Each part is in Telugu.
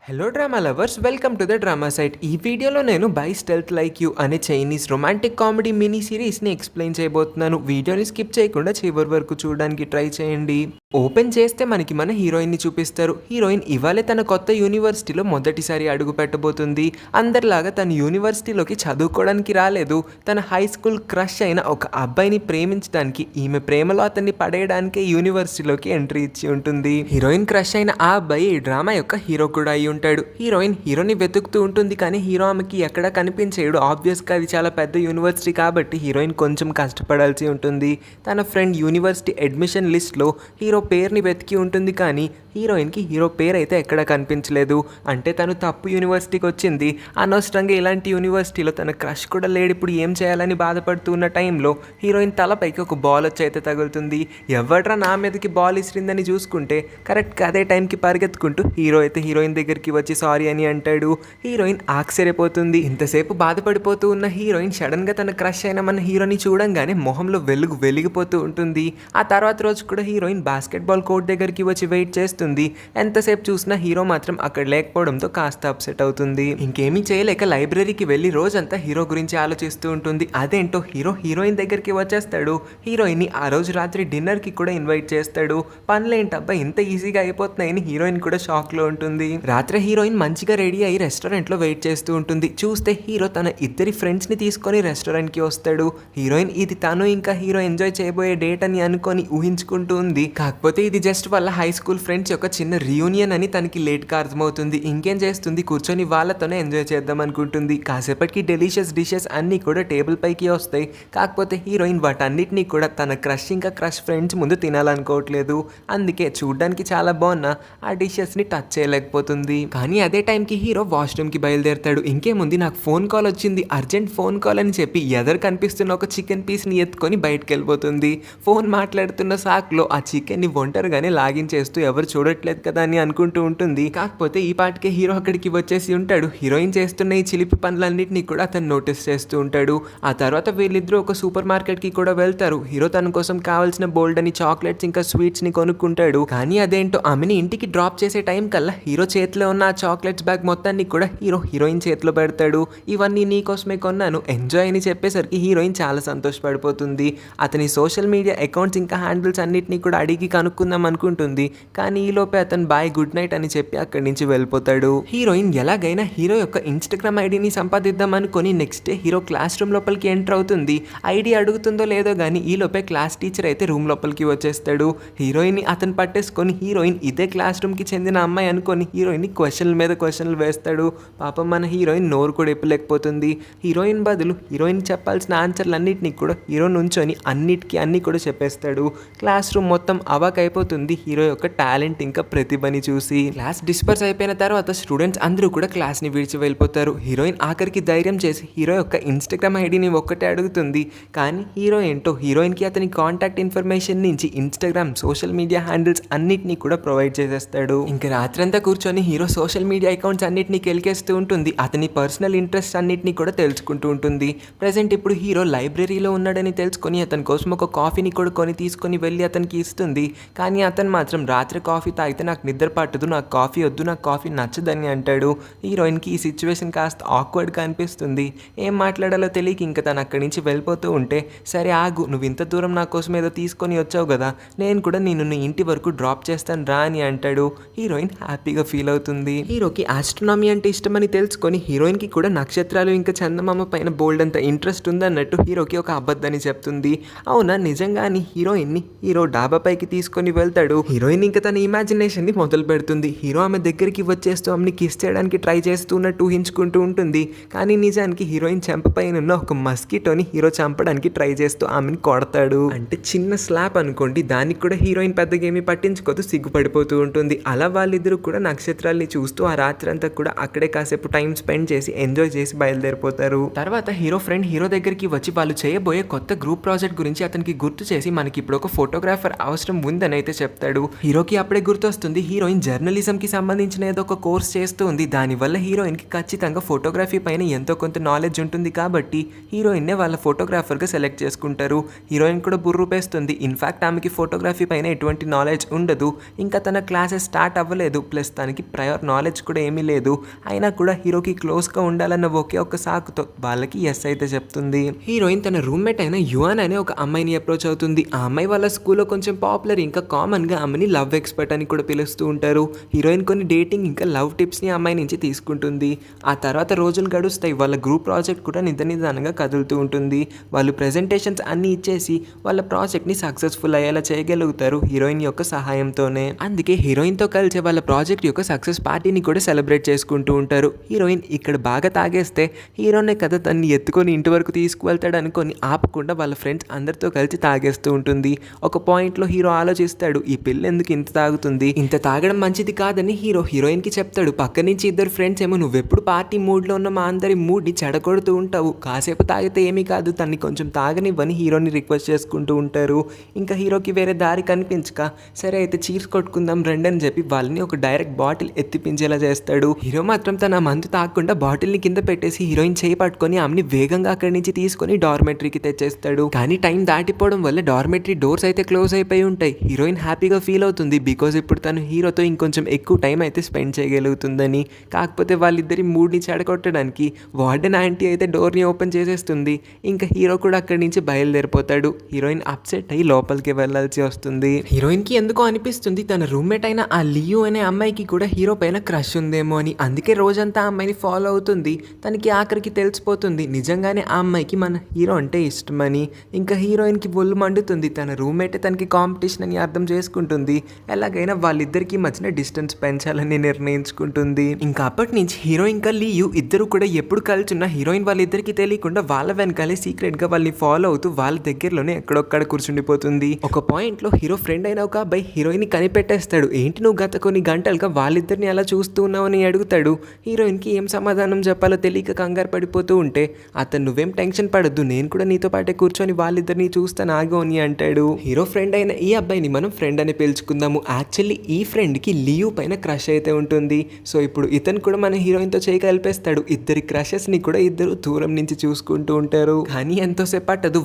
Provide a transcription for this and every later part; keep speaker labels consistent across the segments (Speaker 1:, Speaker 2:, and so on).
Speaker 1: Hello drama lovers, welcome to the drama site. ఈ వీడియోలో నేను బై స్టెల్త్ లైక్ యూ అనే చైనీస్ రొమాంటిక్ కామెడీ మినీ సిరీస్ని ఎక్స్ప్లెయిన్ చేయబోతున్నాను. వీడియోని స్కిప్ చేయకుండా చివరి వరకు చూడడానికి ట్రై చేయండి. ఓపెన్ చేస్తే మనకి మన హీరోయిన్ని చూపిస్తారు. హీరోయిన్ ఇవాళే తన కొత్త యూనివర్సిటీలో మొదటిసారి అడుగు పెట్టబోతుంది. అందరిలాగా తన యూనివర్సిటీలోకి చదువుకోవడానికి రాలేదు. తన హై స్కూల్ క్రష్ అయిన ఒక అబ్బాయిని ప్రేమించడానికి, ఈమె ప్రేమలో అతన్ని పడేయడానికే యూనివర్సిటీలోకి ఎంట్రీ ఇచ్చి ఉంటుంది. హీరోయిన్ క్రష్ అయిన ఆ అబ్బాయి ఈ డ్రామా యొక్క హీరో కూడా అయి ఉంటాడు. హీరోయిన్ హీరోని వెతుకుతూ ఉంటుంది, కానీ హీరో ఆమెకి ఎక్కడా కనిపించేయడు. ఆబ్వియస్గా అది చాలా పెద్ద యూనివర్సిటీ కాబట్టి హీరోయిన్ కొంచెం కష్టపడాల్సి ఉంటుంది. తన ఫ్రెండ్ యూనివర్సిటీ అడ్మిషన్ లిస్ట్లో హీరో పేరుని వెతికి ఉంటుంది, కానీ హీరోయిన్కి హీరో పేరు అయితే ఎక్కడా కనిపించలేదు. అంటే తను తప్పు యూనివర్సిటీకి వచ్చింది. అనవసరంగా ఇలాంటి యూనివర్సిటీలో తన క్రష్ కూడా లేడు. ఇప్పుడు ఏం చేయాలని బాధపడుతూ ఉన్న టైంలో హీరోయిన్ తలపైకి ఒక బాల్ వచ్చి అయితే తగులుతుంది. ఎవడ్రా నా మీదకి బాల్ ఇసిరిందని చూసుకుంటే కరెక్ట్గా అదే టైంకి పరిగెత్తుకుంటూ హీరో అయితే హీరోయిన్ దగ్గరికి వచ్చి సారీ అని అంటాడు. హీరోయిన్ ఆశ్చర్యపోతుంది. ఇంతసేపు బాధపడిపోతూ ఉన్న హీరోయిన్ సడన్గా తన క్రష్ అయిన మన హీరోని చూడంగానే మొహంలో వెలిగిపోతూ ఉంటుంది. ఆ తర్వాత రోజు కూడా హీరోయిన్ బాస్కెట్బాల్ కోర్ట్ దగ్గరికి వచ్చి వెయిట్ చేస్తుంది. ఎంతసేపు చూసినా హీరో మాత్రం అక్కడ లేకపోవడంతో కాస్త అప్సెట్ అవుతుంది. ఇంకేమీ చేయలేక లైబ్రరీకి వెళ్ళి రోజంతా హీరో గురించి ఆలోచిస్తూ ఉంటుంది. అదేంటో హీరో హీరోయిన్ దగ్గరికి వచ్చేస్తాడు. హీరోయిన్ని ఆ రోజు రాత్రి డిన్నర్కి కూడా ఇన్వైట్ చేస్తాడు. పనులేంటబ్బా ఇంత ఈజీగా అయిపోతున్నాయని హీరోయిన్ కూడా షాక్లో ఉంటుంది. రాత్రి హీరోయిన్ మంచిగా రెడీ అయ్యి రెస్టారెంట్లో వెయిట్ చేస్తూ ఉంటుంది. చూస్తే హీరో తన ఇద్దరి ఫ్రెండ్స్ని తీసుకొని రెస్టారెంట్కి వస్తాడు. హీరోయిన్ ఇది తను ఇంకా హీరో ఎంజాయ్ చేయబోయే డేట్ అని అనుకొని ఊహించుకుంటూ ఉంది. కాకపోతే ఇది జస్ట్ వాళ్ళ హై స్కూల్ ఫ్రెండ్స్ యొక్క చిన్న రియూనియన్ అని తనకి లేట్గా అర్థమవుతుంది. ఇంకేం చేస్తుంది, కూర్చొని వాళ్ళతోనే ఎంజాయ్ చేద్దాం అనుకుంటుంది. కాసేపటికి డెలిషియస్ డిషెస్ అన్నీ కూడా టేబుల్ పైకి వస్తాయి. కాకపోతే హీరోయిన్ వాటన్నిటినీ కూడా తన క్రష్ ఇంకా క్రష్ ఫ్రెండ్స్ ముందు తినాలనుకోవట్లేదు. అందుకే చూడ్డానికి చాలా బాగున్నా ఆ డిషెస్ని టచ్ చేయలేకపోతుంది. కానీ అదే టైంకి హీరో వాష్రూమ్కి బయలుదేరతాడు. ఇంకేముంది, నాకు ఫోన్ కాల్ వచ్చింది, అర్జెంట్ ఫోన్ కాల్ అని చెప్పి ఎదరు కనిపిస్తున్న ఒక చికెన్ పీస్ని ఎత్తుకొని బయటకు వెళ్ళిపోతుంది. ఫోన్ మాట్లాడుతున్న సాక్లో ఆ చికెన్ని ఒంటరిగానే లాగిన్ చేస్తూ ఎవరు చూడట్లేదు కదా అని అనుకుంటూ ఉంటుంది. కాకపోతే ఈ పాటికే హీరో అక్కడికి వచ్చేసి ఉంటాడు. హీరోయిన్ చేస్తున్న ఈ చిలిపి పనులన్నింటినీ కూడా అతను నోటీస్ చేస్తూ ఉంటాడు. ఆ తర్వాత వీళ్ళిద్దరూ ఒక సూపర్ మార్కెట్కి కూడా వెళ్తారు. హీరో తన కోసం కావాల్సిన బోల్డ్ అని చాక్లెట్స్ ఇంకా స్వీట్స్ని కొనుక్కుంటాడు. కానీ అదేంటో ఆమెని ఇంటికి డ్రాప్ చేసే టైం కల్లా హీరో చేతిలో ఉన్న ఆ చాక్లెట్స్ బ్యాగ్ మొత్తాన్ని కూడా హీరోయిన్ చేతిలో పెడతాడు. ఇవన్నీ నీకోసమే కొన్నాను, ఎంజాయ్ అని చెప్పేసరికి హీరోయిన్ చాలా సంతోషపడిపోతుంది. అతని సోషల్ మీడియా అకౌంట్స్ ఇంకా హ్యాండిల్స్ అన్నిటినీ కూడా అడిగి కనుక్కుందాం అనుకుంటుంది. కానీ ఈలోపే అతను బాయ్ గుడ్ నైట్ అని చెప్పి అక్కడి నుంచి వెళ్ళిపోతాడు. హీరోయిన్ ఎలాగైనా హీరో యొక్క ఇన్స్టాగ్రామ్ ఐడిని సంపాదిద్దాం అనుకుని next day hero class room లోపలికి ఎంటర్ అవుతుంది. ఐడి అడుగుతుందో లేదో కానీ ఈలోపే క్లాస్ టీచర్ అయితే రూమ్ లోపలికి వచ్చేస్తాడు. హీరోయిన్ అతను పట్టేసుకొని హీరోయిన్ ఇదే క్లాస్ రూమ్కి చెందిన అమ్మాయి అనుకొని హీరోయిన్ క్వశ్చన్ల మీద క్వశ్చన్లు వేస్తాడు. పాపం మన హీరోయిన్ నోరు కూడా ఎప్పలేకపోతుంది. హీరోయిన్ బదులు హీరోయిన్ చెప్పాల్సిన ఆన్సర్లు అన్నింటినీ కూడా హీరో నుంచొని అన్నీ కూడా చెప్పేస్తాడు. క్లాస్ రూమ్ మొత్తం అవాక్ అయిపోతుంది హీరో యొక్క టాలెంట్ ఇంకా ప్రతిభని చూసి. క్లాస్ డిస్పర్స్ అయిపోయిన తర్వాత స్టూడెంట్స్ అందరూ కూడా క్లాస్ని విడిచి వెళ్ళిపోతారు. హీరోయిన్ ఆఖరికి ధైర్యం చేసి హీరో యొక్క ఇన్స్టాగ్రామ్ ఐడిని ఒక్కటే అడుగుతుంది. కానీ హీరో ఏంటో హీరోయిన్కి అతని కాంటాక్ట్ ఇన్ఫర్మేషన్ నుంచి ఇన్స్టాగ్రామ్ సోషల్ మీడియా హ్యాండిల్స్ అన్నిటినీ కూడా ప్రొవైడ్ చేసేస్తాడు. ఇంకా రాత్రంతా కూర్చొని హీరో సోషల్ మీడియా అకౌంట్స్ అన్నిటినీ కెలికేస్తూ ఉంటుంది. అతని పర్సనల్ ఇంట్రెస్ట్ అన్నిటినీ కూడా తెలుసుకుంటూ ఉంటుంది. ప్రజెంట్ ఇప్పుడు హీరో లైబ్రరీలో ఉన్నాడని తెలుసుకొని అతని కోసం ఒక కాఫీని కూడా తీసుకొని వెళ్ళి అతనికి ఇస్తుంది. కానీ అతను మాత్రం రాత్రి కాఫీ తాగితే నాకు నిద్ర పట్టదు, నాకు కాఫీ వద్దు, నాకు కాఫీ నచ్చదని అంటాడు. హీరోయిన్కి ఈ సిచ్యువేషన్ కాస్త ఆక్వర్డ్గా అనిపిస్తుంది. ఏం మాట్లాడాలో తెలియక ఇంకా తను అక్కడి నుంచి వెళ్ళిపోతూ ఉంటే, సరే ఆగు, నువ్వు ఇంత దూరం నా కోసం ఏదో తీసుకొని వచ్చావు కదా, నేను కూడా నిన్ను నీ ఇంటి వరకు డ్రాప్ చేస్తాను రా అని అంటాడు. హీరోయిన్ హ్యాపీగా ఫీల్ అవుతుంది. హీరోకి ఆస్ట్రోనామీ అంటే ఇష్టమని తెలుసుకొని హీరోయిన్కి కూడా నక్షత్రాలు ఇంకా చందమామ పైన బోల్డ్ అంత ఇంట్రెస్ట్ ఉందన్నట్టు హీరోకి ఒక అబద్ధాన్ని చెప్తుంది. అవునా నిజంగా అని హీరోయిన్ని హీరో డాబాపైకి తీసుకొని వెళ్తాడు. హీరోయిన్ ఇంకా తన ఇమాజినేషన్ని మొదలు పెడుతుంది. హీరో ఆమె దగ్గరికి వచ్చేస్తూ ఆమెని కిస్ చేయడానికి ట్రై చేస్తున్నట్టు ఊహించుకుంటూ ఉంటుంది. కానీ నిజానికి హీరోయిన్ చెంపపైన ఉన్న ఒక మస్కిటోని హీరో చంపడానికి ట్రై చేస్తూ ఆమెను కొడతాడు. అంటే చిన్న స్లాప్ అనుకోండి, దానికి కూడా హీరోయిన్ పెద్దగా ఏమీ పట్టించుకోదు, సిగ్గుపడిపోతూ ఉంటుంది. అలా వాళ్ళిద్దరూ కూడా నక్షత్రాల్ని చూస్తూ ఆ రాత్రి అంతా కూడా అక్కడే కాసేపు టైం స్పెండ్ చేసి ఎంజాయ్ చేసి బయలుదేరిపోతారు. తర్వాత హీరో ఫ్రెండ్ హీరో దగ్గరికి వచ్చి వాళ్ళు చేయబోయే కొత్త గ్రూప్ ప్రాజెక్ట్ గురించి అతనికి గుర్తు చేసి మనకి ఇప్పుడు ఒక ఫోటోగ్రాఫర్ అవసరం ఉందని అయితే చెప్తాడు. హీరోకి అప్పుడే గుర్తొస్తుంది హీరోయిన్ జర్నలిజంకి సంబంధించిన ఏదో ఒక కోర్స్ చేస్తూ ఉంది. దానివల్ల హీరోయిన్కి ఖచ్చితంగా ఫోటోగ్రఫీ పైన ఎంతో కొంత నాలెడ్జ్ ఉంటుంది కాబట్టి హీరోయిన్నే వాళ్ళ ఫోటోగ్రాఫర్గా సెలెక్ట్ చేసుకుంటారు. హీరోయిన్ కూడా బుర్రూపేస్తుంది. ఇన్ఫ్యాక్ట్ ఆమెకి ఫోటోగ్రఫీ పైన ఎటువంటి నాలెడ్జ్ ఉండదు, ఇంకా తన క్లాసెస్ స్టార్ట్ అవ్వలేదు, ప్లస్ తనకి ప్రయర్ ఆర్ నాలెడ్జ్ కూడా ఏమీ లేదు. అయినా కూడా హీరోకి క్లోజ్గా ఉండాలన్న ఒకే ఒక్క సాకుతో వాళ్ళకి ఎస్ అయితే చెప్తుంది. హీరోయిన్ తన రూమ్మేట్ అయిన యువాన్ అనే ఒక అమ్మాయిని అప్రోచ్ అవుతుంది. ఆ అమ్మాయి వాళ్ళ స్కూల్లో కొంచెం పాపులర్, ఇంకా కామన్గా ఆమెని లవ్ ఎక్స్పర్ట్ అని కూడా పిలుస్తూ ఉంటారు. హీరోయిన్ కొన్ని డేటింగ్ ఇంకా లవ్ టిప్స్ని అమ్మాయి నుంచి తీసుకుంటుంది. ఆ తర్వాత రోజులు గడుస్తాయి. వాళ్ళ గ్రూప్ ప్రాజెక్ట్ కూడా నిదానంగా కదులుతూ ఉంటుంది. వాళ్ళు ప్రెజెంటేషన్స్ అన్నీ ఇచ్చేసి వాళ్ళ ప్రాజెక్ట్ని సక్సెస్ఫుల్ అయ్యేలా చేయగలుగుతారు హీరోయిన్ యొక్క సహాయంతోనే. అందుకే హీరోయిన్తో కలిసి వాళ్ళ ప్రాజెక్ట్ యొక్క సక్సెస్ పార్టీని కూడా సెలబ్రేట్ చేసుకుంటూ ఉంటారు. హీరోయిన్ ఇక్కడ బాగా తాగేస్తే హీరోనే కదా తన్ని ఎత్తుకొని ఇంటి వరకు తీసుకువెళ్తాడు అనుకొని ఆపకుండా వాళ్ళ ఫ్రెండ్స్ అందరితో కలిసి తాగేస్తూ ఉంటుంది. ఒక పాయింట్లో హీరో ఆలోచిస్తాడు, ఈ పిల్ల ఎందుకు ఇంత తాగుతుంది, ఇంత తాగడం మంచిది కాదని హీరోయిన్కి చెప్తాడు. పక్క నుంచి ఇద్దరు ఫ్రెండ్స్ ఏమో, నువ్వెప్పుడు పార్టీ మూడ్లో ఉన్న మా అందరి మూడ్ని చెడగొడుతూ ఉంటావు, కాసేపు తాగితే ఏమీ కాదు, తన్ని కొంచెం తాగనివ్వని హీరోని రిక్వెస్ట్ చేసుకుంటూ ఉంటారు. ఇంకా హీరోకి వేరే దారి కనిపించక, సరే అయితే చీర్స్ కొట్టుకుందాం రండి అని చెప్పి వాళ్ళని ఒక డైరెక్ట్ బాటిల్ ఎత్తిపించేలా చేస్తాడు. హీరో మాత్రం తన మందు తాగకుండా బాటిల్ని కింద పెట్టేసి హీరోయిన్ చేయి పట్టుకొని ఆమెని వేగంగా అక్కడి నుంచి తీసుకొని డార్మెటరీకి తెచ్చేస్తాడు. కానీ టైం దాటిపోవడం వల్ల డార్మెటరీ డోర్స్ అయితే క్లోజ్ అయిపోయి ఉంటాయి. హీరోయిన్ హ్యాపీగా ఫీల్ అవుతుంది, బికాజ్ ఇప్పుడు తను హీరోతో ఇంకొంచెం ఎక్కువ టైం అయితే స్పెండ్ చేయగలుగుతుందని. కాకపోతే వాళ్ళిద్దరి మూడ్ని చెడగొట్టడానికి వార్డెన్ ఆంటీ అయితే డోర్ని ఓపెన్ చేసేస్తుంది. ఇంకా హీరో కూడా అక్కడి నుంచి బయలుదేరిపోతాడు. హీరోయిన్ అప్సెట్ అయ్యి లోపలికి వెళ్ళాల్సి వస్తుంది. హీరోయిన్కి ఎందుకో అనిపిస్తుంది తన రూమ్మేట్ అయిన ఆ లియో అనే అమ్మాయికి కూడా హీరో పైన క్రష్ ఉందేమో అని. అందుకే రోజంతా ఆ అమ్మాయిని ఫాలో అవుతుంది. తనకి ఆఖరికి తెలిసిపోతుంది నిజంగానే ఆ అమ్మాయికి మన హీరో అంటే ఇష్టమని. ఇంకా హీరోయిన్కి ఒళ్ళు మండుతుంది. తన రూమ్మేట్ తనకి కాంపిటీషన్ అని అర్థం చేసుకుంటుంది. ఎలాగైనా వాళ్ళిద్దరికి మధ్యన డిస్టెన్స్ పెంచాలని నిర్ణయించుకుంటుంది. ఇంకా అప్పటి నుంచి హీరో ఇంకా లియు ఇద్దరు కూడా ఎప్పుడు కలిసిన హీరోయిన్ వాళ్ళిద్దరికి తెలియకుండా వాళ్ళ వెనకాలే సీక్రెట్గా వాళ్ళని ఫాలో అవుతూ వాళ్ళ దగ్గరలోనే ఎక్కడొక్కడ కూర్చుండిపోతుంది. ఒక పాయింట్లో హీరో ఫ్రెండ్ అయిన ఒక అబ్బాయి హీరోయిన్ కనిపెట్టేస్తాడు. ఏంటి నువ్వు గత కొన్ని గంటలుగా వాళ్ళిద్దరిని అలా చూస్తూ ఉన్నావని అడుగుతాడు. హీరోయిన్కి ఏం సమాధానం చెప్పాలో తెలియక కంగారు పడిపోతూ ఉంటే, అతను నువ్వేం టెన్షన్ పడద్దు, నేను కూడా నీతో పాటే కూర్చొని వాళ్ళిద్దరిని చూస్తాను ఆగు అని అంటాడు. హీరో ఫ్రెండ్ అయిన ఈ అబ్బాయిని మనం ఫ్రెండ్ అని పిలుచుకుందాము. యాక్చువల్లీ ఈ ఫ్రెండ్కి లియు పైన క్రష్ అయితే ఉంటుంది. సో ఇప్పుడు ఇతను కూడా మన హీరోయిన్తో చేయి కలిపేస్తాడు. ఇద్దరి క్రషెస్ని కూడా ఇద్దరు దూరం నుంచి చూసుకుంటూ ఉంటారు. కానీ ఎంతోసేపు పట్టదు,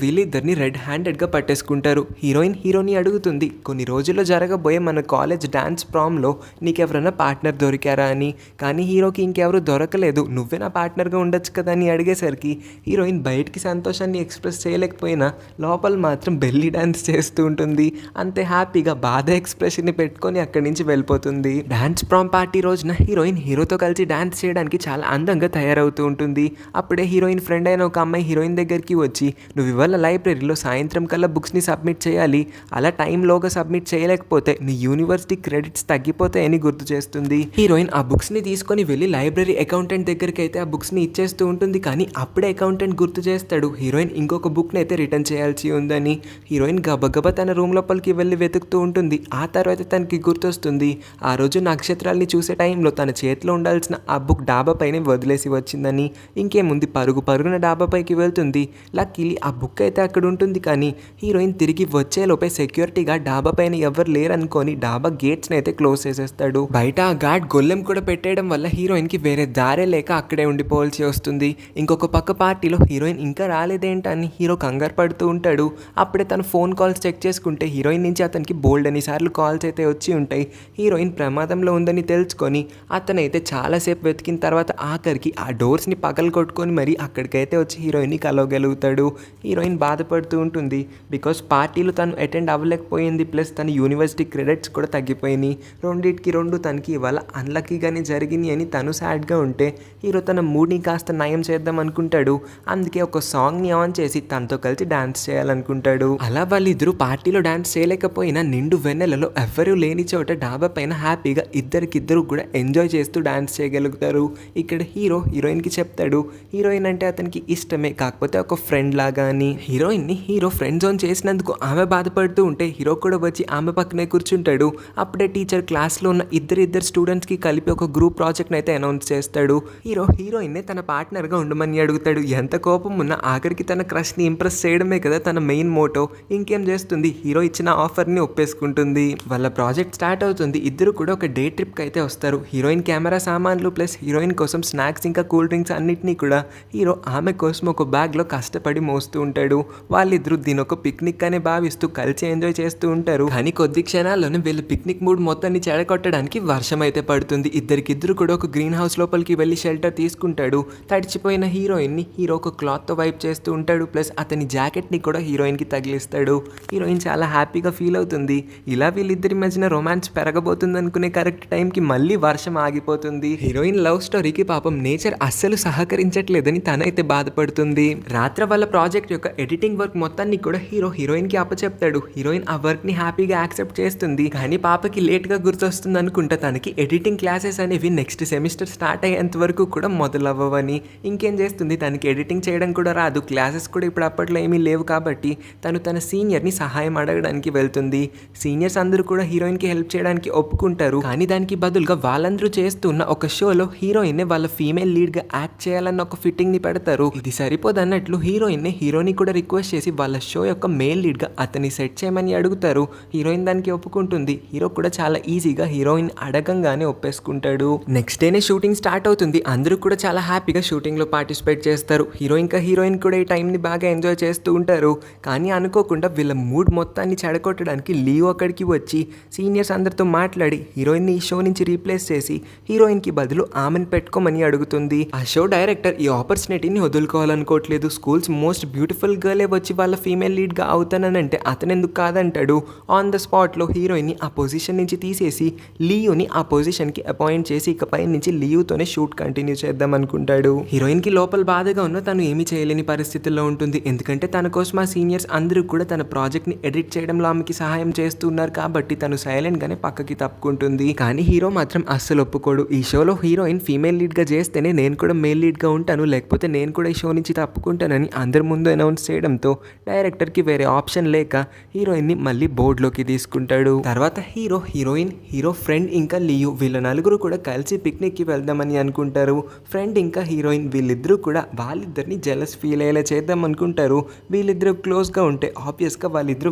Speaker 1: వీళ్ళిద్దరిని రెడ్ హ్యాండెడ్గా పట్టేసుకుంటారు. హీరోయిన్ హీరోని అడుగుతుంది, కొన్ని రోజుల్లో జరగబోయే మన కాలేజ్ డాన్స్ ప్రామ్లో నీకెవరైనా పార్ట్నర్ దొరికారా అని. కానీ హీరోకి ఇంకెవరు దొరకలేదు, నువ్వే నా పార్ట్నర్గా ఉండొచ్చు కదా అని అడిగేసరికి హీరోయిన్ బయటికి సంతోషాన్ని ఎక్స్ప్రెస్ చేయలేకపోయినా లోపల మాత్రం బెల్లీ డాన్స్ చేస్తూ ఉంటుంది. అంతే హ్యాపీగా బాధ ఎక్స్ప్రెషన్ని పెట్టుకొని అక్కడి నుంచి వెళ్ళిపోతుంది. డాన్స్ ప్రామ్ పార్టీ రోజున హీరోయిన్ హీరోతో కలిసి డాన్స్ చేయడానికి చాలా అందంగా తయారవుతూ ఉంటుంది. అప్పుడే హీరోయిన్ ఫ్రెండ్ అయిన ఒక అమ్మాయి హీరోయిన్ దగ్గరికి వచ్చి, నువ్వు ఇవాళ లైబ్రరీలో సాయంత్రం కల్లా బుక్స్ని సబ్మిట్ చేయాలి, అలా టైంలోగా సబ్మిట్ చేయలేకపోతే నీ యూనివర్సిటీ క్రెడిట్స్ తగ్గిపోతాయని గుర్తు చేస్తుంది. హీరోయిన్ ఆ బుక్స్ని తీసుకొని వెళ్ళి లైబ్రరీ అకౌంటెంట్ దగ్గరికి అయితే ఆ బుక్స్ని ఇచ్చేస్తూ ఉంటుంది. కానీ అప్పుడే అకౌంటెంట్ గుర్తు చేస్తాడు హీరోయిన్ ఇంకొక బుక్ని అయితే రిటర్న్ చేయాల్సి ఉందని. హీరోయిన్ గబగబా తన రూమ్ లోపలికి వెళ్ళి వెతుకుతూ ఉంటుంది. ఆ తర్వాత తనకి గుర్తొస్తుంది, ఆ రోజు నక్షత్రాల్ని చూసే టైంలో తన చేతిలో ఉండాల్సిన ఆ బుక్ డాబా పైన వదిలేసి వచ్చిందని. ఇంకేముంది, పరుగున డాబా పైకి వెళ్తుంది. లక్కీలీ ఆ బుక్ అయితే అక్కడ ఉంటుంది. కానీ హీరోయిన్ తిరిగి వచ్చేలోపే సెక్యూరిటీగా డాబా పైన ఎవరు లేరనుకొని డాబా గేట్స్ని అయితే క్లోజ్ చేసేస్తాడు. బయట ఆ గార్డ్ గొల్లెం కూడా పెట్టేయడం వల్ల హీరోయిన్కి వేరే దారే లేక అక్కడే ఉండిపోవాల్సి వస్తుంది. ఇంకొక పక్క పార్టీలో హీరోయిన్ ఇంకా రాలేదేంటని హీరో కంగారు పడుతూ ఉంటాడు. అప్పుడే తన ఫోన్ కాల్స్ చెక్ చేసుకుంటే హీరోయిన్ నుంచి అతనికి బోల్డ్ అన్నిసార్లు కాల్స్ అయితే వచ్చి ఉంటాయి. హీరోయిన్ ప్రమాదంలో ఉందని తెలుసుకొని అతనైతే చాలాసేపు వెతికిన తర్వాత ఆఖరికి ఆ డోర్స్ని పగలు కొట్టుకొని మరి అక్కడికైతే వచ్చి హీరోయిన్ని కలవగలుగుతాడు. హీరోయిన్ బాధపడుతూ ఉంటుంది, బికాస్ పార్టీలో తను అటెండ్ అవ్వలేకపోయింది, ప్లస్ తన యూనివర్సిటీ క్రెడిట్స్ కూడా తగ్గిపోయినాయి. రెండింటికి తనకి ఇవాళ అన్లక్కీగానే జరిగింది అని తను సాడ్గా ఉంటే హీరో తన మూడ్ని కాస్త నయం చేద్దాం అనుకుంటాడు. అందుకే ఒక సాంగ్ని ఆన్ చేసి తనతో కలిసి డాన్స్ చేయాలనుకుంటాడు. అలా వాళ్ళిద్దరూ పార్టీలో డాన్స్ చేయలేకపోయినా నిండు వెన్నెలలో ఎవ్వరూ లేని చోట డాబా పైన హ్యాపీగా ఇద్దరికిద్దరు కూడా ఎంజాయ్ చేస్తూ డాన్స్ చేయగలుగుతారు. ఇక్కడ హీరో హీరోయిన్కి చెప్తాడు హీరోయిన్ అంటే అతనికి ఇష్టమే, కాకపోతే ఒక ఫ్రెండ్ లాగా అని. హీరోయిన్ని హీరో ఫ్రెండ్ జోన్ చేసినందుకు ఆమె బాధపడుతూ ఉంటే హీరో కూడా వచ్చి ఆమె పక్కనే కూర్చుంటాడు. అప్పుడే టీచర్ క్లాస్లో ఉన్న ఇద్దరు స్టూడెంట్స్కి కలిపి ఒక గ్రూప్ ప్రాజెక్ట్ని అయితే అనౌన్స్ చేస్తాడు. హీరో హీరోయిన్నే తన పార్ట్నర్గా ఉండమని అడుగుతాడు. ఎంత కోపం ఉన్నా ఆఖరికి తన క్రష్ని ఇంప్రెస్ చేయడమే కదా తన మెయిన్ మోటో. ఇంకేం చేస్తుంది, హీరో ఇచ్చిన ఆఫర్ని ఒప్పేసుకుంటుంది. వాళ్ళ ప్రాజెక్ట్ స్టార్ట్ అవుతుంది. ఇద్దరు కూడా ఒక డే ట్రిప్కి అయితే వస్తారు. హీరోయిన్ కెమెరా సామాన్లు ప్లస్ హీరోయిన్ కోసం స్నాక్స్ ఇంకా కూల్ డ్రింక్స్ అన్నిటినీ కూడా హీరో ఆమె కోసం ఒక బ్యాగ్లో కష్టపడి మోస్తూ ఉంటాడు. వాళ్ళిద్దరూ దీని ఒక పిక్నిక్ అనే భావిస్తూ కలిసి ఎంజాయ్ చేస్తూ ఉంటారు. కానీ కొద్ది క్షణాల్లోనే వీళ్ళ పిక్నిక్ మూడ్ మొత్తాన్ని చెడగొట్టడానికి టైంకి వర్షం అయితే పడుతుంది. ఇద్దరికిద్దరు కూడా ఒక గ్రీన్ హౌస్ లోపలికి వెళ్ళి షెల్టర్ తీసుకుంటాడు. తడిచిపోయిన హీరోయిన్ని హీరో ఒక క్లాత్తో వైప్ చేస్తూ ఉంటాడు. ప్లస్ అతని జాకెట్ని కూడా హీరోయిన్కి తగిలిస్తాడు. హీరోయిన్ చాలా హ్యాపీగా ఫీల్ అవుతుంది. ఇలా వీళ్ళిద్దరి మధ్యన రొమాన్స్ పెరగబోతుంది అనుకునే కరెక్ట్ టైంకి మళ్ళీ వర్షం ఆగిపోతుంది. హీరోయిన్ లవ్ స్టోరీకి పాపం నేచర్ అస్సలు సహకరించట్లేదని తనైతే బాధపడుతుంది. రాత్రి వాళ్ళ ప్రాజెక్ట్ యొక్క ఎడిటింగ్ వర్క్ మొత్తాన్ని కూడా హీరోయిన్కి అప్పచెప్తాడు. హీరోయిన్ ఆ వర్క్ని హ్యాపీగా యాక్సెప్ట్ చేస్తుంది. కానీ పాపకి లేట్గా గుర్తొస్తుంది అనుకుంటా తనకి ఎడిటింగ్ క్లాసెస్ అనేవి నెక్స్ట్ సెమిస్టర్ స్టార్ట్ అయ్యేంత వరకు కూడా మొదలవ్వవని. ఇంకేం చేస్తుంది, తనకి ఎడిటింగ్ చేయడం కూడా రాదు. క్లాసెస్ కూడా ఇప్పుడు అప్పట్లో ఏమీ లేవు కాబట్టి తను తన సీనియర్ని సహాయం అడగడానికి వెళ్తుంది. సీనియర్స్ అందరూ కూడా హీరోయిన్కి హెల్ప్ చేయడానికి ఒప్పుకుంటారు. కానీ దానికి బదులుగా వాళ్ళందరూ చేస్తున్న ఒక షోలో హీరోయిన్ వాళ్ళ ఫీమేల్ లీడ్గా యాక్ట్ చేయాలన్న ఒక ఫిట్టింగ్ని పెడతారు. ఇది సరిపోదన్నట్లు హీరోని కూడా రిక్వెస్ట్ చేసి వాళ్ళ షో యొక్క మేల్ లీడ్గా అతన్ని సెట్ చేయమని అడుగుతారు. హీరోయిన్ దానికి ఒప్పుకుంటుంది. హీరో కూడా చాలా ఈజీగా హీరోయిన్ అడగంగానే ఒప్పేసుకుంటాడు. నెక్స్ట్ డేనే షూటింగ్ స్టార్ట్ అవుతుంది. అందరూ కూడా చాలా హ్యాపీగా షూటింగ్లో పార్టిసిపేట్ చేస్తారు. హీరోయిన్ కూడా ఈ టైంని బాగా ఎంజాయ్ చేస్తూ ఉంటారు. కానీ అనుకోకుండా వీళ్ళ మూడ్ మొత్తాన్ని చెడగొట్టడానికి లియో అక్కడికి వచ్చి సీనియర్స్ అందరితో మాట్లాడి హీరోయిన్ని ఈ షో నుంచి రీప్లేస్ చేసి హీరోయిన్కి బదులు ఆమెను పెట్టుకోమని అడుగుతుంది. ఆ షో డైరెక్టర్ ఈ ఆపర్చునిటీని వదులుకోవాలనుకోవట్లేదు. స్కూల్స్ మోస్ట్ బ్యూటిఫుల్ గర్లే వచ్చి వాళ్ళ ఫీమేల్ లీడ్గా అవుతానంటే అతను ఎందుకు కాదంటాడు. ఆన్ ద స్పాట్లో హీరోయిన్ని ఆ పొజిషన్ నుంచి తీసేసి లియోని ఆ పొజిషన్కి అపాయింట్ చేసి ఇకపై నుంచి లియోతోనే షూట్ కంటిన్యూ చేద్దాం అనుకుంటాడు. హీరోయిన్కి లోపల బాధగా ఉన్న తను ఏమీ చేయలేని పరిస్థితుల్లో ఉంటుంది. ఎందుకంటే తన కోసం ఆ సీనియర్స్ అందరూ కూడా తన ప్రాజెక్ట్ని ఎడిట్ చేయడంలో ఆమెకి సహాయం చేస్తున్నారు కాబట్టి తను సైలెంట్గానే పక్కకి తప్పుకుంటుంది. కానీ హీరో మాత్రం అస్సలు ఒప్పుకోడు. ఈ షోలో హీరోయిన్ ఫీమేల్ లీడ్గా చేస్తేనే నేను కూడా మేల్ లీడ్గా ఉంటాను, లేకపోతే నేను కూడా ఈ షో నుంచి తప్పుకుంటానని అందరి ముందు అనౌన్స్ చేయడంతో డైరెక్టర్కి వేరే ఆప్షన్ లేక హీరోయిన్ని మళ్ళీ బోర్డులోకి తీసుకుంటాడు. తర్వాత హీరో ఫ్రెండ్ ఇంకా లియో వీళ్ళ నలుగురు కూడా కలిసి పిక్నిక్కి వెళ్దామని అనుకుంటారు. ఫ్రెండ్ ఇంకా హీరోయిన్ వీళ్ళిద్దరూ కూడా వాళ్ళిద్దరిని జెలస్ ఫీల్ అయ్యేలా చేద్దాం అనుకుంటారు. వీళ్ళిద్దరూ క్లోజ్గా ఉంటే ఆబ్వియస్గా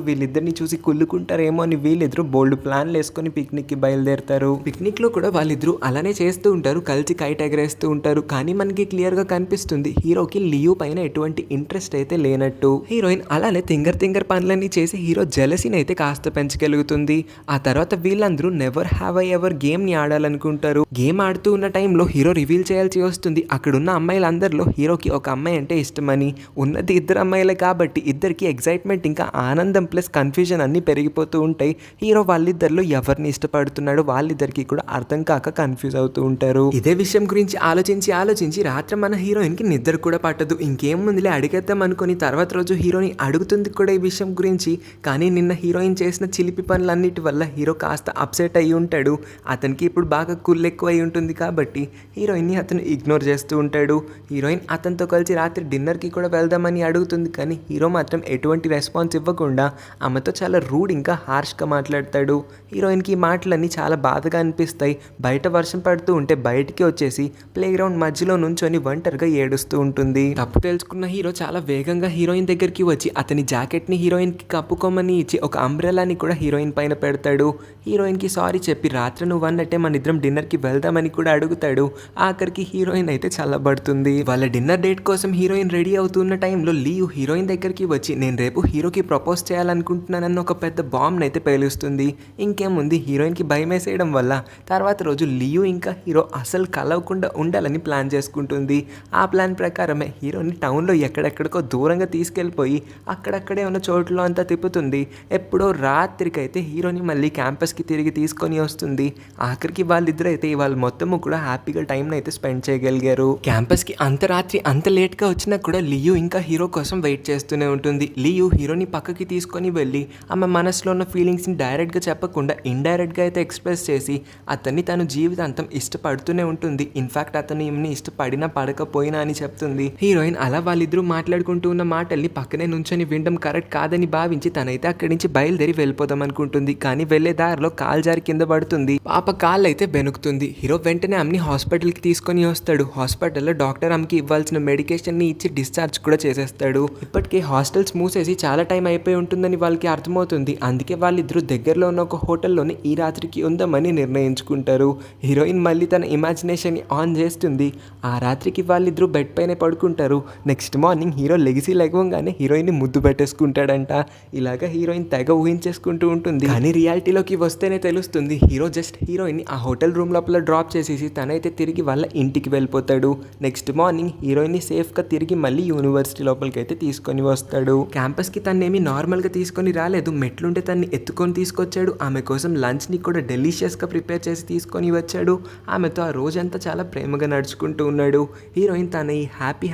Speaker 1: వీళ్ళిద్దరిని చూసి కుళ్ళుకుంటారేమో అని వీళ్ళిద్దరూ బోల్డ్ ప్లాన్లు వేసుకొని పిక్నిక్కి బయలుదేరుతారు. పిక్నిక్లో కూడా వాళ్ళిద్దరూ అలానే చేస్తూ ఉంటారు, కలిసి కైట్ ఎగరేస్తూ ఉంటారు. కానీ మనకి క్లియర్గా కనిపిస్తుంది హీరోకి లియో పైన ఎటువంటి ఇంట్రెస్ట్ అయితే లేనట్టు. హీరోయిన్ అలానే తింగర్ పనులన్నీ చేసి హీరో జెలసీని అయితే కాస్త పెంచగలుగుతుంది. ఆ తర్వాత వీళ్ళందరూ నెవర్ హ్యావ్ ఐ ఎవర్ గేమ్ని ఆడాలనుకుంటారు. గేమ్ ఆడుతూ ఉన్న టైంలో హీరో రివీల్ చేయాల్సి వస్తుంది. అక్కడున్న అమ్మాయిలందరిలో హీరోకి ఒక అమ్మాయి అంటే ఇష్టమని. ఉన్నది ఇద్దరు అమ్మాయిలే కాబట్టి ఇద్దరికి ఎగ్జైట్మెంట్ ఇంకా ఆనందం ప్లస్ కన్ఫ్యూజన్ అన్నీ పెరిగిపోతూ ఉంటాయి. హీరో వాళ్ళిద్దరిలో ఎవరిని ఇష్టపడుతున్నాడో వాళ్ళిద్దరికి కూడా అర్థం కాక కన్ఫ్యూజ్ అవుతూ ఉంటారు. ఇదే విషయం గురించి ఆలోచించి రాత్రి మన హీరోయిన్కి నిద్ర కూడా పట్టదు. ఇంకేం ముందులే అడిగేద్దాం అనుకుని తర్వాత రోజు హీరోని అడుగుతుంది కూడా ఈ విషయం గురించి. కానీ నిన్న హీరోయిన్ చేసిన చిలిపి పనులన్నిటి వల్ల హీరో కాస్త అప్సెట్ అయ్యి ఉంటాడు. అతనికి ఇప్పుడు బాగా కుళ్ళు ఎక్కువ అయి ఉంటుంది కాబట్టి హీరోయిన్ని అతను ఇగ్నోర్ చేస్తూ ఉంటాడు. హీరోయిన్ అతనితో కలిసి రాత్రి డిన్నర్కి కూడా వెళ్దామని అడుగుతుంది. కానీ హీరో మాత్రం ఎటువంటి రెస్పాన్స్ ఇవ్వకుండా ఆమెతో చాలా రూడ్ ఇంకా హార్ష్గా మాట్లాడతాడు. హీరోయిన్కి ఈ మాటలన్నీ చాలా బాధగా అనిపిస్తాయి. బయట వర్షం పడుతూ ఉంటే బయటికి వచ్చేసి ప్లే గ్రౌండ్ మధ్యలో నుంచొని ఒంటరిగా ఏడుస్తూ ఉంటుంది. తప్పు తెలుసుకున్న హీరో చాలా వేగంగా హీరోయిన్ దగ్గరికి వచ్చి అతని జాకెట్ని హీరోయిన్కి కప్పుకోమని ఇచ్చి ఒక అంబ్రెలాని కూడా హీరోయిన్ పైన పెడతాడు. హీరోయిన్కి సారీ చెప్పి రాత్రి నువ్వు అన్నట్టే మన ఇద్దరం డిన్నర్కి వెళ్దామని కూడా అడుగుతాడు. ఆఖరికి హీరోయిన్ అయితే చల్లబడుతుంది. వాళ్ళ డిన్నర్ డేట్ కోసం హీరోయిన్ రెడీ అవుతున్న టైంలో లియో హీరోయిన్ దగ్గరికి వచ్చి నేను రేపు హీరోకి ప్రపోజ్ చేయాలనుకుంటున్నానన్న ఒక పెద్ద బాంబ్ అయితే పేలుస్తుంది. ఇంకేముంది, హీరోయిన్కి భయం వేసేయడం వల్ల తర్వాత రోజు లియో ఇంకా హీరో అసలు కలవకుండా ఉండాలని ప్లాన్ చేసుకుంటుంది. ఆ ప్లాన్ ప్రకారమే హీరోని టౌన్లో ఎక్కడెక్కడికో దూరంగా తీసుకెళ్ళిపోయి అక్కడక్కడే ఉన్న చోట్ల అంతా తిప్పుతుంది. ఎప్పుడో రాత్రికైతే హీరోని మళ్ళీ క్యాంపస్కి తిరిగి తీసుకొని వస్తుంది. ఆఖరికి వాళ్ళిద్దరూ అయితే ఇవాళ మొత్తము కూడా హ్యాపీగా టైంని అయితే స్పెండ్ చేయగలిగారు. క్యాంపస్కి అంత రాత్రి అంత లేట్గా వచ్చినా కూడా లియో ఇంకా హీరో కోసం వెయిట్ చేస్తూనే ఉంటుంది. లియో హీరోని పక్కకి తీసుకొని వెళ్ళి ఆమె మనసులో ఉన్న ఫీలింగ్స్ని డైరెక్ట్గా చెప్పకుండా ఇండైరెక్ట్గా అయితే ఎక్స్ప్రెస్ చేసి అతన్ని తను జీవితాంతం ఇష్టపడుతూనే ఉంటుంది. ఇన్ఫాక్ట్ అతను ఈమెని ఇష్టపడినా పడకపోయినా అని చెప్తుంది. హీరోయిన్ అలా వాళ్ళిద్దరూ మాట్లాడుకుంటూ ఉన్న మాటల్ని పక్కనే నుంచొని వినడం కరెక్ట్ కాదని భావించి తనైతే అక్కడి నుంచి బయలుదేరి వెళ్ళిపోదాం అనుకుంటుంది. కానీ వెళ్లే దారిలో కాలు జారి కింద పడుతుంది. పాప కాళ్ళు అయితే బెనుకుతుంది. హీరో వెంటనే ఆమెని హాస్పిటల్కి తీసుకొని వస్తాడు. హాస్పిటల్లో డాక్టర్ ఆమెకి ఇవ్వాల్సిన మెడికేషన్ని ఇచ్చి డిశ్చార్జ్ కూడా చేసేస్తాడు. ఇప్పటికే హాస్టల్స్ మూసేసి చాలా టైం అయిపోయి ఉంటుందని వాళ్ళకి అర్థమవుతుంది. అందుకే వాళ్ళిద్దరూ దగ్గరలో ఉన్న ఒక హోటల్లోనే ఈ రాత్రికి ఉందామని నిర్ణయించుకుంటారు. హీరోయిన్ మళ్ళీ తన ఇమాజినేషన్ని ఆన్ చేస్తుంది. ఆ రాత్రికి వాళ్ళిద్దరూ బెడ్ పైనే పడుకుంటారు. నెక్స్ట్ మార్నింగ్ హీరో లెగవంగానే హీరోయిన్ని ముద్దు పెట్టేసుకుంటాడంట. ఇలాగా హీరోయిన్ తెగ ఊహించేసుకుంటూ ఉంటుంది. కానీ రియాలిటీలోకి వస్తేనే తెలుస్తుంది హీరో జస్ట్ హీరోయిన్ ఆ హోటల్ రూమ్ లోపల డ్రాప్ చేసేసి తనైతే తిరిగి వాళ్ళ ఇంటికి వెళ్ళిపోతాడు. నెక్స్ట్ మార్నింగ్ హీరోయిన్ని సేఫ్గా తిరిగి మళ్ళీ యూనివర్సిటీ లోపలికి అయితే తీసుకొని వస్తాడు. క్యాంపస్కి తనేమి నార్మల్గా తీసుకొని రాలేదు, మెట్లుంటే తన్ని ఎత్తుకొని తీసుకొచ్చాడు. ఆమె కోసం లంచ్ని కూడా డెలిషియస్గా ప్రిపేర్ చేసి తీసుకొని వచ్చాడు. ఆమెతో ఆ రోజంతా చాలా ప్రేమగా నడుచుకుంటూ ఉన్నాడు. హీరోయిన్ తన ఈ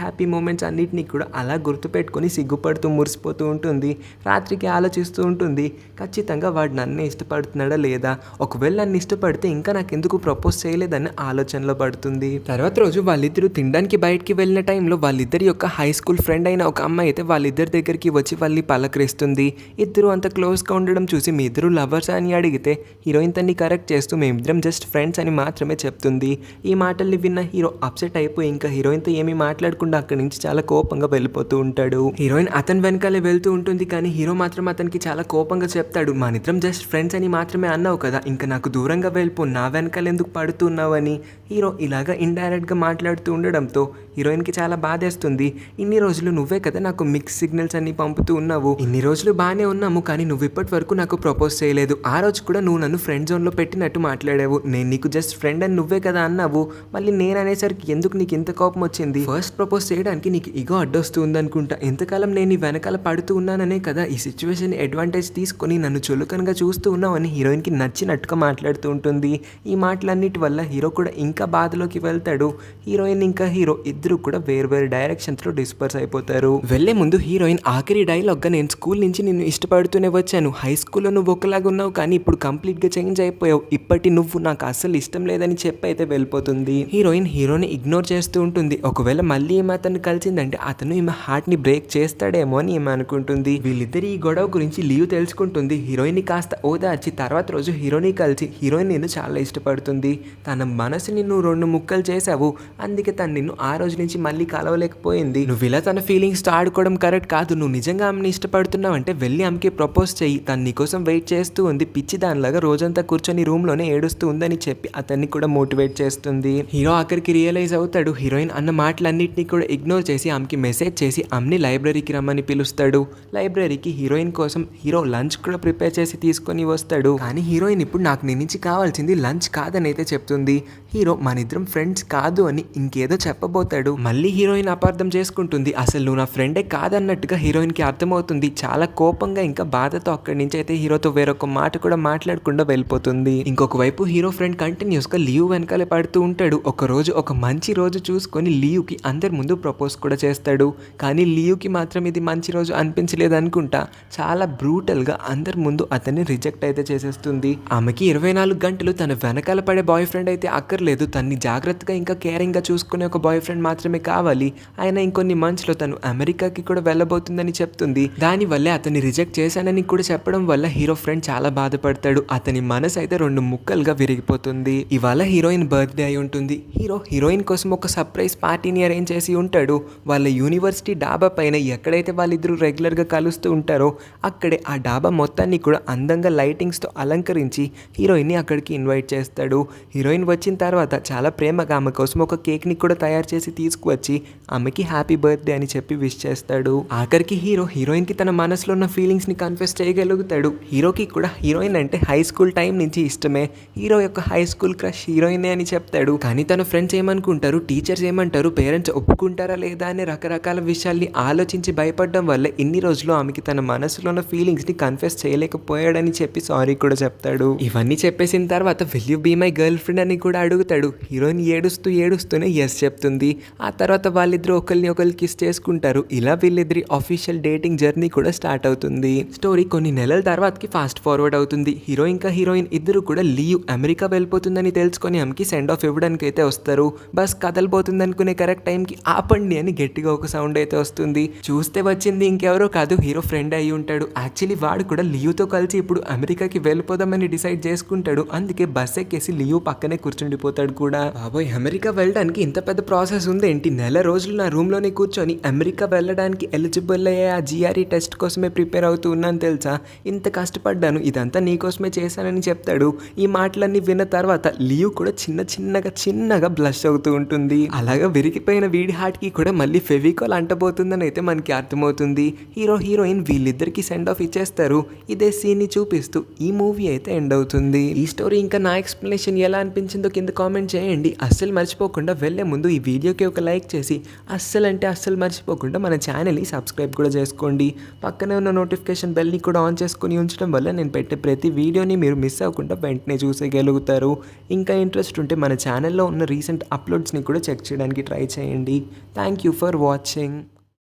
Speaker 1: హ్యాపీ మూమెంట్స్ అన్నిటినీ కూడా అలా గుర్తుపెట్టుకొని సిగ్గుపడుతూ మురిసిపోతూ ఉంటుంది. రాత్రికి ఆలోచిస్తూ ఉంటుంది, ఖచ్చితంగా వాడు నన్నే ఇష్టపడుతున్నాడా లేదా, ఒకవేళ నన్ను ఇష్టపడితే ఇంకా నాకెందుకు ప్రపోజ్ చేయలేదని ఆలోచనలో పడుతుంది. తర్వాత రోజు వాళ్ళిద్దరూ తినడానికి బయటికి వెళ్ళిన టైంలో వాళ్ళిద్దరి యొక్క హై స్కూల్ ఫ్రెండ్ అయిన ఒక అమ్మాయి అయితే వాళ్ళిద్దరి దగ్గరికి వచ్చి వాళ్ళని పలకరిస్తుంది. ఇద్దరు అంత క్లోజ్గా ఉండడం చూసి మీ ఇద్దరు లవర్స్ అని అడిగితే హీరోయిన్ తన్ని కరెక్ట్ చేస్తూ మేమిద్దరం జస్ట్ ఫ్రెండ్స్ అని మాత్రమే చెప్తుంది. ఈ మాటల్ని విన్న హీరో అప్సెట్ అయిపోయి ఇంకా హీరోయిన్తో ఏమీ మాట్లాడకుండా అక్కడి నుంచి చాలా కోపంగా వెళ్ళిపోతూ ఉంటాడు. హీరోయిన్ అతని వెనకాలే వెళ్తూ ఉంటుంది, కానీ హీరో మాత్రం అతనికి చాలా కోపంగా చెప్తాడు, మనిద్దరం జస్ట్ ఫ్రెండ్స్ అని మాత్రమే అన్నావు కదా, ఇంకా నాకు దూరంగా వెళ్ళిపో, నా వెనకాల ఎందుకు పడుతున్నావు అని హీరో ఇలాగా ఇండైరెక్ట్గా మాట్లాడుతూ ఉండడంతో హీరోయిన్కి చాలా బాధేస్తుంది. ఇన్ని రోజులు నువ్వే కదా నాకు మిక్స్ సిగ్నల్స్ అన్ని పంపుతూ ఉన్నావు, ఇన్ని రోజులు బాగానే ఉన్నాము, కానీ నువ్వు ఇప్పటి వరకు నాకు ప్రపోజ్ చేయలేదు. ఆ రోజు కూడా నువ్వు నన్ను ఫ్రెండ్ జోన్లో పెట్టినట్టు మాట్లాడావు, నేను నీకు జస్ట్ ఫ్రెండ్ అని నువ్వే కదా అన్నావు, మళ్ళీ నేను అనేసరికి ఎందుకు నీకు ఇంత కోపం వచ్చింది? ఫస్ట్ ప్రపోజ్ చేయడానికి నీకు ఇగో అడ్డొస్తూ ఉందనుకుంటా, ఎంతకాలం నేను నీ వెనకాల పడుతూ ఉన్నాననే కదా ఈ సిచ్యువేషన్ అడ్వాంటేజ్ తీసుకొని నన్ను చులకనగా చూస్తూ ఉన్నావని హీరోయిన్కి నచ్చినట్టుగా మాట్లాడుతూ ఉంటుంది. ఈ మాటలన్నిటి వల్ల హీరో కూడా ఇంకా బాధలోకి వెళ్తాడు. హీరోయిన్ ఇంకా హీరో ఇద్దరు కూడా వేరు డైరెక్షన్స్లో డిస్పర్స్ అయిపోతారు. వెళ్లే ముందు హీరోయిన్ ఆఖరి డైలాగ్గా, నేను స్కూల్ నుంచి నిన్ను ఇష్టపడుతూనే వచ్చాను, హై స్కూల్లో నువ్వు ఒకలాగా ఉన్నావు కానీ ఇప్పుడు కంప్లీట్గా చేంజ్ అయిపోయావు, ఇప్పటి నువ్వు నాకు అస్సలు ఇష్టం లేదని చెప్పి అయితే వెళ్ళిపోతుంది. హీరోయిన్ హీరోని ఇగ్నోర్ చేస్తూ ఉంటుంది. ఒకవేళ మళ్ళీ ఈమె అతన్ని కలిసిందంటే అతను ఈమె హార్ట్ని బ్రేక్ చేస్తాడేమో అని ఈమె అనుకుంటుంది. వీళ్ళిద్దరు ఈ గొడవ గురించి లీవ్ తెలుసుకుంటుంది. హీరోయిన్ని కాస్త ఓదార్చి తర్వాత రోజు హీరోని కలిసి, హీరోయిన్ నిన్ను చాలా ఇష్టపడుతుంది, తన మనసుని నువ్వు 2 ముక్కలు చేసావు, అందుకే తను నిన్ను ఆ రోజు నుంచి మళ్ళీ కలవలేకపోయింది, నువ్వు ఇలా తన ఫీలింగ్స్తో ఆడుకోవడం కరెక్ట్ కాదు, నువ్వు నిజంగా ఆమెని ఇష్టపడుతున్నావు అంటే వెళ్ళి ఆమెకి ప్రపోజ్ చెయ్యి, తను నీకోసం వెయిట్ చేస్తూ ఉంది, పిచ్చి దానిలాగా రోజంతా కూర్చొని రూమ్లోనే ఏడుస్తూ ఉందని చెప్పి అతన్ని కూడా మోటివేట్ చేస్తుంది. హీరో ఆఖరికి రియలైజ్ అవుతాడు. హీరోయిన్ అన్న మాటలన్నింటినీ కూడా ఇగ్నోర్ చేసి ఆమెకి మెసేజ్ చేసి ఆమెని లైబ్రరీకి రమ్మని పిలుస్తాడు. లైబ్రరీకి హీరోయిన్ కోసం హీరో లంచ్ కూడా ప్రిపేర్ చేసి తీసుకొని వస్తాడు. కానీ హీరోయిన్ ఇప్పుడు నాకు నీ నుంచి కావాల్సింది లంచ్ కాదని అయితే చెప్తుంది. హీరో మనిద్దరం ఫ్రెండ్స్ కాదు అని ఇంకేదో చెప్పబోతాడు. మళ్ళీ హీరోయిన్ అపార్థం చేసుకుంటుంది. అసలు నువ్వు నా ఫ్రెండే కాదన్నట్టుగా హీరోయిన్కి అర్థమవుతుంది. చాలా కోపంగా ఇంకా బాధతో అక్కడి నుంచి అయితే హీరోతో వేరొక మాట కూడా మాట్లాడకుండా వెళ్ళిపోతుంది. ఇంకొక వైపు హీరో ఫ్రెండ్ కంటిన్యూస్గా లీవ్ వెనకాలే పడుతూ ఉంటాడు. ఒక రోజు ఒక మంచి రోజు చూసుకొని లీవ్కి అందరి ముందు ప్రపోజ్ కూడా చేస్తాడు. కానీ లీవ్కి మాత్రం ఇది మంచి రోజు అనిపించలేదు అనుకుంటా, చాలా బ్రూటల్గా అందరి ముందు అతన్ని రిజెక్ట్ అయితే చేసేస్తుంది. ఆమెకి 24 గంటలు తన వెనకాల పడే బాయ్ ఫ్రెండ్ అయితే అక్కర్లేదు, తన్ని జాగ్రత్తగా ఇంకా కేరింగ్గా చూసుకునే ఒక బాయ్ ఫ్రెండ్ మాత్రమే కావాలి. ఆయన ఇంకొన్ని మంత్స్లో తను అమెరికాకి కూడా వెళ్ళబోతుందని చెప్తుంది. దానివల్లే అతన్ని రిజెక్ట్ చేశానని కూడా చెప్పడం వల్ల హీరో ఫ్రెండ్ చాలా బాధపడతాడు. అతని మనసు అయితే 2 ముక్కలుగా విరిగిపోతుంది. ఇవాళ హీరోయిన్ బర్త్డే అయి ఉంటుంది. హీరో హీరోయిన్ కోసం ఒక సర్ప్రైజ్ పార్టీని అరేంజ్ చేసి ఉంటాడు. వాళ్ళ యూనివర్సిటీ డాబా పైన ఎక్కడైతే వాళ్ళిద్దరూ రెగ్యులర్గా కలుస్తూ ఉంటారో అక్కడే ఆ డాబా మొత్తాన్ని కూడా అందంగా లైటింగ్స్తో అలంకరించి హీరోయిన్ని అక్కడికి ఇన్వైట్ చేస్తాడు. హీరోయిన్ వచ్చిన తర్వాత చాలా ప్రేమగా ఆమె కోసం ఒక కేక్ని కూడా తయారు చేసి తీసుకువచ్చి ఆమెకి హ్యాపీ బర్త్డే అని చెప్పి విష్ చేస్తాడు. ఆఖరికి హీరో హీరోయిన్కి తన మనసులో ఉన్న ఫీలింగ్స్ని కన్ఫెస్ చేయగలుగుతాడు. హీరోకి కూడా హీరోయిన్ అంటే హై స్కూల్ టైం నుంచి ఇష్టమే. హీరో యొక్క హై స్కూల్ క్రష్ హీరోయినే అని చెప్తాడు. కానీ తన ఫ్రెండ్స్ ఏమనుకుంటారు, టీచర్స్ ఏమంటారు, పేరెంట్స్ ఒప్పుకుంటారా లేదా అనే రకరకాల విషయాల్ని ఆలోచించి భయపడడం వల్ల ఇన్ని రోజులు ఆమెకి తన మనసులో ఉన్న ఫీలింగ్స్ని కన్ఫెస్ చేయలేకపోయాడని చెప్పి సారీ కూడా చెప్తాడు. ఇవన్నీ చెప్పేసిన తర్వాత will you be my girlfriend అని కూడా అడుగుతాడు. హీరోయిన్ ఏడుస్తూనే ఎస్ చెప్తుంది. ఆ తర్వాత వాళ్ళిద్దరూ ఒకరిని ఒకరు కిస్ చేసుకుంటారు. ఇలా వీళ్ళిద్దరి ఆఫీషియల్ డేటింగ్ జర్నీ కూడా స్టార్ట్ అవుతుంది. స్టోరీ కొన్ని నెలల తర్వాతకి ఫాస్ట్ ఫార్వర్డ్ అవుతుంది. హీరో ఇంకా హీరోయిన్ ఇద్దరు కూడా లీవ్ అమెరికా వెళ్ళిపోతుందని తెలుసుకొని ఆమెకి సెండ్ ఆఫ్ ఇవ్వడానికి అయితే వస్తారు. బస్ కదలిపోతుంది అనుకునే కరెక్ట్ టైంకి ఆపండి అని గట్టిగా ఒక సౌండ్ అయితే వస్తుంది. చూస్తే వచ్చింది ఇంకెవరో కాదు, హీరో ఫ్రెండ్ అయి ఉంటాడు. యాక్చువల్లీ వాడు కూడా లీవ్తో కలిసి ఇప్పుడు అమెరికాకి వెళ్ళిపోదామని డిసైడ్ చేసుకుంటాడు. అందుకే బస్ ఎక్కేసి లీవ్ పక్కనే కూర్చుండిపోతాడు వాళ్ళు కూడా. బాబోయ్, అమెరికా వెళ్ళడానికి ఇంత పెద్ద ప్రాసెస్ ఉందేంటి? నెల రోజులు నా రూమ్లోనే కూర్చొని అమెరికా వెళ్ళడానికి ఎలిజిబుల్ అయ్యే ఆ జిఆర్ఈ టెస్ట్ కోసమే ప్రిపేర్ అవుతూ ఉన్నాను తెలుసా. ఇంత కష్టపడ్డాను, ఇదంతా నీకోసమే చేశానని చెప్తాడు. ఈ మాటలన్నీ విన్న తర్వాత లియో కూడా చిన్నగా బ్లష్ అవుతూ ఉంటుంది. అలాగా విరిగిపోయిన వీడి హార్ట్కి కూడా మళ్ళీ ఫెవికాల్ అంటబోతుందని అయితే మనకి అర్థమవుతుంది. హీరోయిన్ వీళ్ళిద్దరికి సెండ్ ఆఫ్ ఇచ్చేస్తారు. ఇదే సీన్ని చూపిస్తూ ఈ మూవీ అయితే ఎండ్ అవుతుంది. ఈ స్టోరీ ఇంకా నా ఎక్స్ప్లెనేషన్ ఎలా అనిపించిందో కింద కామెంట్ చేయండి. అస్సలు మర్చిపోకుండా వెళ్ళే ముందు ఈ వీడియోకి ఒక లైక్ చేసి అస్సలు మర్చిపోకుండా మన ఛానల్ని సబ్స్క్రైబ్ కూడా చేసుకోండి. పక్కనే ఉన్న నోటిఫికేషన్ బెల్ని కూడా ఆన్ చేసుకుని ఉంచడం వల్ల నేను పెట్టే ప్రతి వీడియోని మీరు మిస్ అవ్వకుండా వెంటనే చూసేయగలుగుతారు. ఇంకా ఇంట్రెస్ట్ ఉంటే మన ఛానల్లో ఉన్న రీసెంట్ అప్లోడ్స్ని కూడా చెక్ చేయడానికి ట్రై చేయండి. Thank you for watching.